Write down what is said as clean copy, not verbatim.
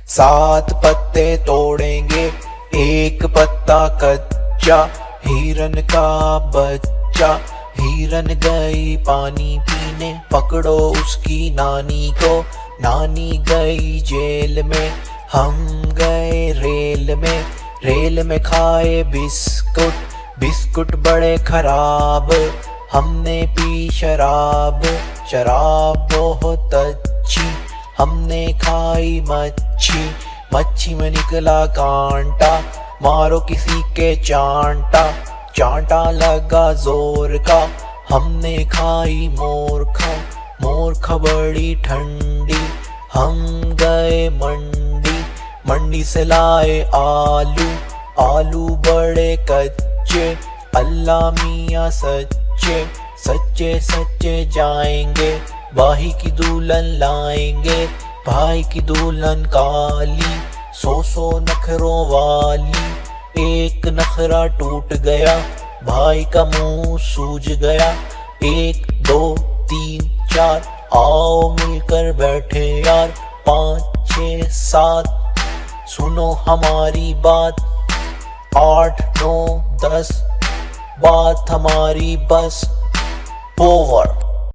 7 पत्ते तोड़ेंगे, एक पत्ता कच्चा, हिरन का बच्चा। हिरन गई पानी पीने, पकड़ो उसकी नानी को। नानी गई जेल में, हम गए रेल में। रेल में खाए बिस्कुट, बिस्कुट बड़े खराब। हमने पी शराब, शराब बहुत अच्छी। हमने खाई मच्छी, मच्छी में निकला कांटा। मारो किसी के चांटा, चांटा लगा जोर का। हमने खाई मोरखा, मोरखा बड़ी ठंडी। हम गए मंडी, मंडी से लाए आलू। आलू बड़े कच्चे, अल्लाह मियाँ सच्चे। सच्चे सच्चे जाएंगे, भाई की दुल्हन लाएंगे। भाई की दुल्हन काली, 100 नखरों वाली। एक नखरा टूट गया, भाई का मुंह सूज गया। 1 2 3 4, आओ मिलकर बैठे यार। 5 6 7, सुनो हमारी बात। 8 9 10, बात हमारी बस ओवर।